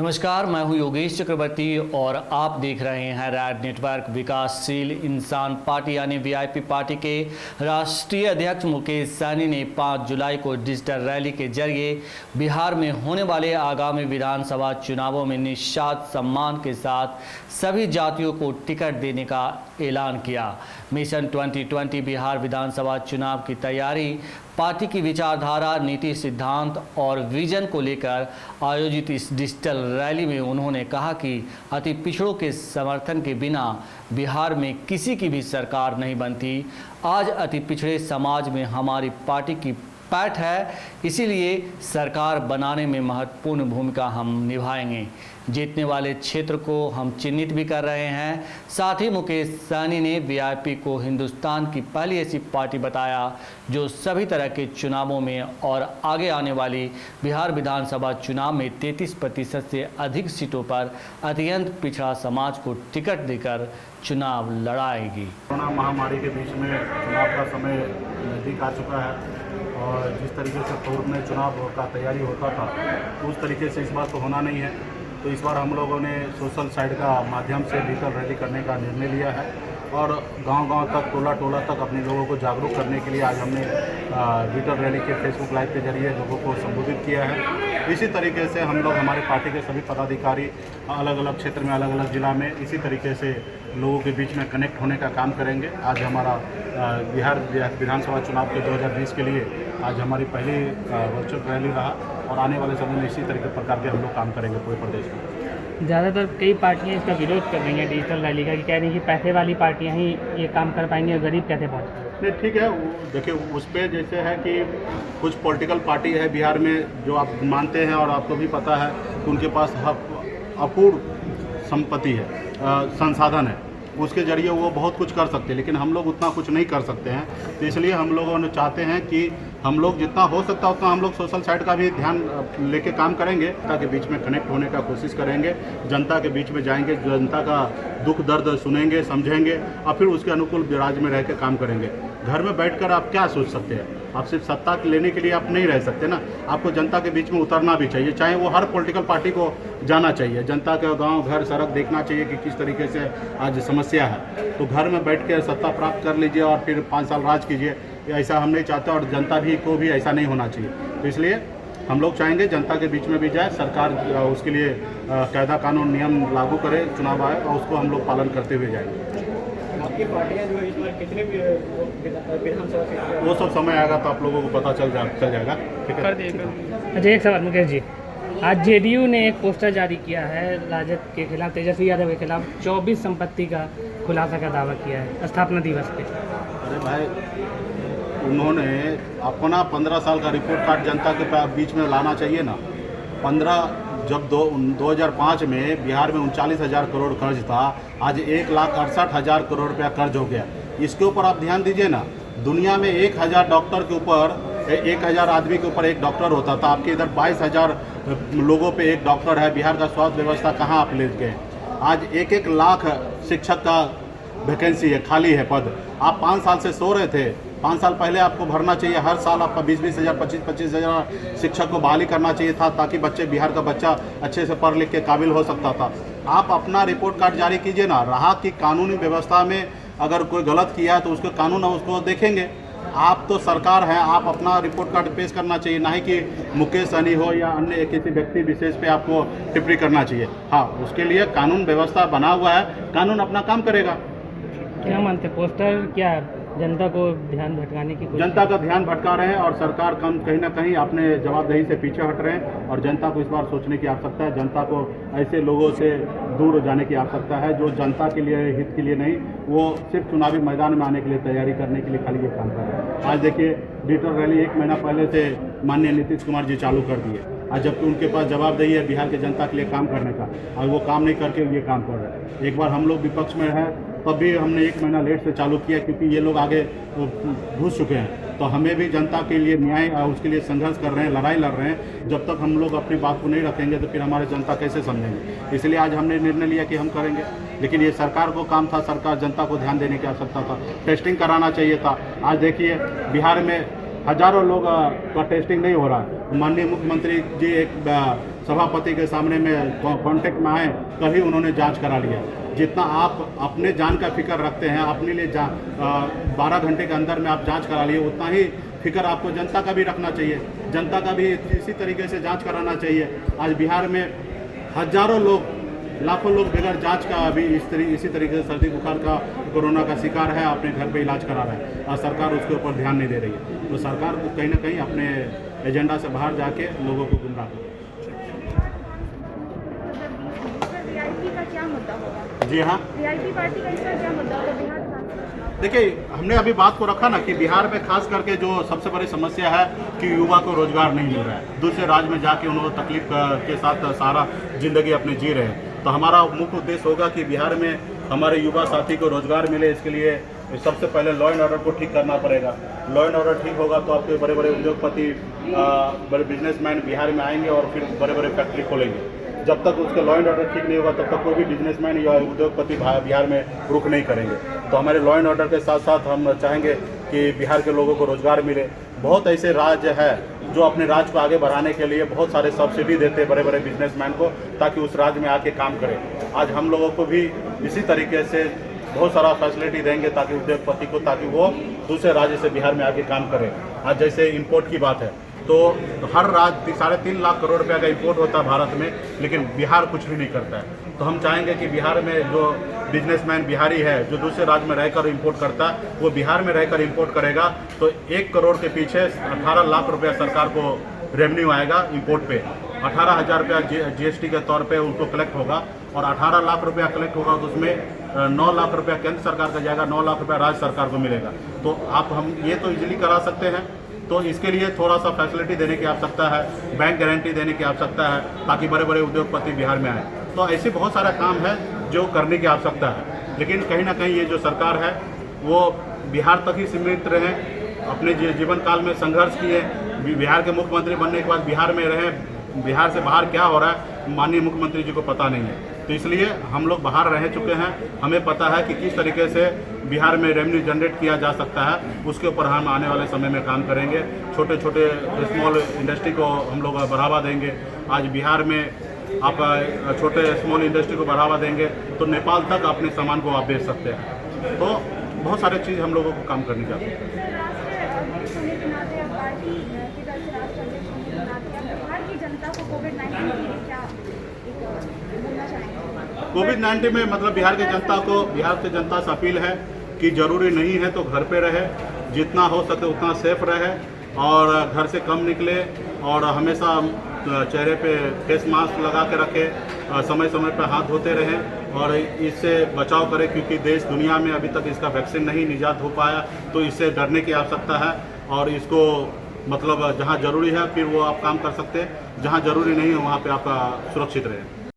नमस्कार, मैं हूं योगेश चक्रवर्ती और आप देख रहे हैं रैड नेटवर्क। विकासशील इंसान पार्टी यानी वीआईपी पार्टी के राष्ट्रीय अध्यक्ष मुकेश सहनी ने 5 जुलाई को डिजिटल रैली के जरिए बिहार में होने वाले आगामी विधानसभा चुनावों में निषाद सम्मान के साथ सभी जातियों को टिकट देने का ऐलान किया। मिशन 2020 बिहार विधानसभा चुनाव की तैयारी, पार्टी की विचारधारा, नीति, सिद्धांत और विजन को लेकर आयोजित इस डिजिटल रैली में उन्होंने कहा कि अति पिछड़ों के समर्थन के बिना बिहार में किसी की भी सरकार नहीं बनती। आज अति पिछड़े समाज में हमारी पार्टी की पैठ है, इसीलिए सरकार बनाने में महत्वपूर्ण भूमिका हम निभाएंगे। जीतने वाले क्षेत्र को हम चिन्हित भी कर रहे हैं। साथ ही मुकेश सहनी ने वीआईपी को हिंदुस्तान की पहली ऐसी पार्टी बताया जो सभी तरह के चुनावों में और आगे आने वाली बिहार विधानसभा चुनाव में 33% से अधिक सीटों पर अत्यंत पिछड़ा समाज को टिकट देकर चुनाव लड़ाएगी। कोरोना महामारी के बीच में चुनाव का समय नज़दीक आ चुका है और जिस तरीके से पूर्व में चुनाव का तैयारी होता था उस तरीके से इस बार तो होना नहीं है। तो इस बार हम लोगों ने सोशल साइड का माध्यम से डिजिटल रैली करने का निर्णय लिया है और गांव-गांव तक, टोला-टोला तक अपने लोगों को जागरूक करने के लिए आज हमने डिजिटल रैली के फेसबुक लाइव के जरिए लोगों को संबोधित किया है। इसी तरीके से हम लोग, हमारे पार्टी के सभी पदाधिकारी अलग अलग क्षेत्र में, अलग अलग जिला में इसी तरीके से लोगों के बीच में कनेक्ट होने का काम करेंगे। आज हमारा बिहार विधानसभा चुनाव के 2020 के लिए आज हमारी पहली वर्चुअल रैली रहा और आने वाले समय में इसी तरीके प्रकार के हम लोग काम करेंगे पूरे प्रदेश में। ज़्यादातर कई पार्टियां इसका विरोध कर रही हैं डिजिटल रैली का, कि कह रही हैं कि पैसे वाली पार्टियां ही ये काम कर पाएंगी और गरीब कैसे पहुँच। नहीं, ठीक है, देखिए उस पर जैसे है कि कुछ पॉलिटिकल पार्टी है बिहार में जो आप मानते हैं और आपको भी पता है कि उनके पास अपूर्ण संपत्ति है, संसाधन है, उसके जरिए वो बहुत कुछ कर सकते हैं, लेकिन हम लोग उतना कुछ नहीं कर सकते हैं। तो इसलिए हम लोगों ने चाहते हैं कि हम लोग जितना हो सकता है उतना हम लोग सोशल साइड का भी ध्यान लेके काम करेंगे। जनता के बीच में कनेक्ट होने का कोशिश करेंगे, जनता के बीच में जाएंगे, जनता का दुख दर्द सुनेंगे, समझेंगे और फिर उसके अनुकूल राज्य में रह के काम करेंगे। घर में बैठकर आप क्या सोच सकते हैं? आप सिर्फ सत्ता लेने के लिए आप नहीं रह सकते ना, आपको जनता के बीच में उतरना भी चाहिए। चाहे वो हर पॉलिटिकल पार्टी को जाना चाहिए, जनता के गांव, घर, सड़क देखना चाहिए कि किस तरीके से आज समस्या है। तो घर में बैठ के सत्ता प्राप्त कर लीजिए और फिर 5 साल राज कीजिए, ऐसा हम नहीं चाहते और जनता भी को भी ऐसा नहीं होना चाहिए। तो इसलिए हम लोग चाहेंगे जनता के बीच में भी जाए, सरकार उसके लिए कायदा कानून नियम लागू करे, चुनाव आए और उसको हम लोग पालन करते हुए जाएंगे। आपकी पार्टियां जो है इस बार कितने विधानसभा, वो सब समय आएगा तो आप लोगों को पता चल जाएगा। ठीक है। अच्छा, एक सवाल मुकेश जी, आज जेडीयू ने एक पोस्टर जारी किया है राजद के खिलाफ, तेजस्वी यादव के खिलाफ 24 संपत्ति का खुलासा का दावा किया है स्थापना दिवस पे। अरे भाई, उन्होंने अपना 15 साल का रिपोर्ट कार्ड जनता के बीच में लाना चाहिए ना। 15 जब 2005 में बिहार में 39,000 करोड़ कर्ज था, आज 1,68,000 करोड़ रुपया कर्ज हो गया। इसके ऊपर आप ध्यान दीजिए ना। दुनिया में 1,000 डॉक्टर के ऊपर, 1,000 आदमी के ऊपर एक डॉक्टर होता था, आपके इधर 22,000 लोगों पे एक डॉक्टर है। बिहार का स्वास्थ्य व्यवस्था कहाँ आप ले गए? आज 1-1 लाख शिक्षक का वैकेंसी है, खाली है पद। आप 5 साल से सो रहे थे। 5 साल पहले आपको भरना चाहिए, हर साल आपका 20-20 हज़ार, 25-25 हज़ार शिक्षक को बहाली करना चाहिए था, ताकि बिहार का बच्चा अच्छे से पढ़ लिख के काबिल हो सकता था। आप अपना रिपोर्ट कार्ड जारी कीजिए ना। रहा कि कानूनी व्यवस्था में अगर कोई गलत किया है तो उसको कानून उसको देखेंगे। आप तो सरकार हैं, आप अपना रिपोर्ट कार्ड पेश करना चाहिए, ना ही कि मुकेश सहनी हो या अन्य किसी व्यक्ति विशेष पे आपको टिप्पणी करना चाहिए। हाँ, उसके लिए कानून व्यवस्था बना हुआ है, कानून अपना काम करेगा। क्या मानते, पोस्टर क्या जनता को ध्यान भटकाने की कोशिश? जनता का ध्यान भटका रहे हैं और सरकार कहीं ना कहीं अपने जवाबदेही से पीछे हट रहे हैं और जनता को इस बार सोचने की आवश्यकता है। जनता को ऐसे लोगों से दूर जाने की आवश्यकता है जो जनता के लिए, हित के लिए नहीं, वो सिर्फ चुनावी मैदान में आने के लिए, तैयारी करने के लिए खाली ये काम कर रहे हैं। आज देखिए, डिजिटल रैली 1 महीना पहले से माननीय नीतीश कुमार जी चालू कर दिए। आज जबकि उनके पास जवाबदेही है बिहार के जनता के लिए काम करने का, और वो काम नहीं करके ये काम कर रहे हैं। एक बार हम लोग विपक्ष में हैं तब भी हमने 1 महीना लेट से चालू किया, क्योंकि ये लोग आगे घुस चुके हैं। तो हमें भी जनता के लिए न्याय और उसके लिए संघर्ष कर रहे हैं, लड़ाई लड़ रहे हैं। जब तक हम लोग अपनी बात को नहीं रखेंगे तो फिर हमारे जनता कैसे समझेंगे? इसलिए आज हमने निर्णय लिया कि हम करेंगे, लेकिन ये सरकार को काम था, सरकार जनता को ध्यान देने की आवश्यकता था, टेस्टिंग कराना चाहिए था। आज देखिए, बिहार में हजारों लोग का टेस्टिंग नहीं हो रहा है। माननीय मुख्यमंत्री जी एक सभापति के सामने में कांटेक्ट में आए तभी उन्होंने जांच करा लिया। जितना आप अपने जान का फिक्र रखते हैं, अपने लिए 12 घंटे के अंदर में आप जांच करा लिए, उतना ही फिक्र आपको जनता का भी रखना चाहिए। जनता का भी इसी तरीके से जांच कराना चाहिए। आज बिहार में हजारों लोग, लाखों लोग बगैर जांच का अभी इसी तरीके से सर्दी बुखार का, कोरोना का शिकार है, अपने घर पे इलाज करा रहा है और सरकार उसके ऊपर ध्यान नहीं दे रही है। तो सरकार को कहीं ना कहीं अपने एजेंडा से बाहर जाके लोगों को गुमराह कर। वीआईपी का क्या मुद्दा होगा? जी हाँ, वीआईपी पार्टी का इसका क्या मुद्दा होगा बिहार? देखिए, हमने अभी बात को रखा ना कि बिहार में खास करके जो सबसे बड़ी समस्या है कि युवा को रोजगार नहीं मिल रहा है। दूसरे राज्य में जाके उन्होंने तकलीफ के साथ सारा जिंदगी अपनी जी रहे हैं। तो हमारा मुख्य उद्देश्य होगा कि बिहार में हमारे युवा साथी को रोजगार मिले। इसके लिए सबसे पहले लॉ एंड ऑर्डर को ठीक करना पड़ेगा। लॉ एंड ऑर्डर ठीक होगा तो आपके बड़े बड़े उद्योगपति, बड़े बिजनेसमैन बिहार में आएंगे और फिर बड़े बड़े फैक्ट्री खोलेंगे। जब तक उसका लॉ एंड ऑर्डर ठीक नहीं होगा तब तक कोई भी बिजनेसमैन या उद्योगपति बिहार में रुक नहीं करेंगे। तो हमारे लॉ एंड ऑर्डर के साथ साथ हम चाहेंगे कि बिहार के लोगों को रोजगार मिले। बहुत ऐसे राज्य है जो अपने राज्य को आगे बढ़ाने के लिए बहुत सारे सब्सिडी देते हैं बड़े बड़े बिजनेसमैन को, ताकि उस राज्य में आके काम करें। आज हम लोगों को भी इसी तरीके से बहुत सारा फैसिलिटी देंगे ताकि उद्योगपति को, ताकि वो दूसरे राज्य से बिहार में आके काम करें। आज जैसे इंपोर्ट की बात है तो हर राज्य 3.5 लाख करोड़ रुपया का इंपोर्ट होता है भारत में, लेकिन बिहार कुछ भी नहीं करता है। तो हम चाहेंगे कि बिहार में जो बिजनेसमैन बिहारी है जो दूसरे राज्य में रहकर इंपोर्ट करता है, वो बिहार में रहकर इंपोर्ट करेगा तो 1 करोड़ के पीछे 18 लाख रुपया सरकार को रेवेन्यू आएगा इंपोर्ट पे। 18,000 रुपया GST के तौर पे उनको कलेक्ट होगा और 18 लाख रुपया कलेक्ट होगा तो उसमें 9 लाख रुपया केंद्र सरकार का जाएगा, 9 लाख रुपया राज्य सरकार को मिलेगा। तो हम ये तो इजीली करा सकते हैं। तो इसके लिए थोड़ा सा फैसिलिटी देने की आवश्यकता है, बैंक गारंटी देने की आवश्यकता है, ताकि बड़े बड़े उद्योगपति बिहार में आए। तो ऐसे बहुत सारा काम है जो करने की आवश्यकता है, लेकिन कहीं ना कहीं ये जो सरकार है वो बिहार तक ही सीमित रहे। अपने जीवन काल में संघर्ष किए, बिहार के मुख्यमंत्री बनने के बाद बिहार में रहे, बिहार से बाहर क्या हो रहा है माननीय मुख्यमंत्री जी को पता नहीं है। तो इसलिए हम लोग बाहर रह चुके हैं, हमें पता है कि किस तरीके से बिहार में रेवेन्यू जनरेट किया जा सकता है। उसके ऊपर हम आने वाले समय में काम करेंगे। छोटे छोटे स्मॉल इंडस्ट्री को हम लोग बढ़ावा देंगे। आज बिहार में आप छोटे स्मॉल इंडस्ट्री को बढ़ावा देंगे तो नेपाल तक अपने सामान को आप बेच सकते हैं। तो बहुत सारे चीज़ हम लोगों को काम करनी चाहिए। कोविड-19 में मतलब बिहार की जनता से अपील है कि जरूरी नहीं है तो घर पे रहे, जितना हो सके उतना सेफ रहे और घर से कम निकले और हमेशा चेहरे पे फेस मास्क लगा के रखे, समय समय पर हाथ धोते रहें और इससे बचाव करें, क्योंकि देश दुनिया में अभी तक इसका वैक्सीन नहीं निजात हो पाया। तो इससे डरने की आवश्यकता है और इसको मतलब जहाँ ज़रूरी है फिर वो आप काम कर सकते हैं, जहाँ ज़रूरी नहीं है वहाँ पे आप सुरक्षित रहें।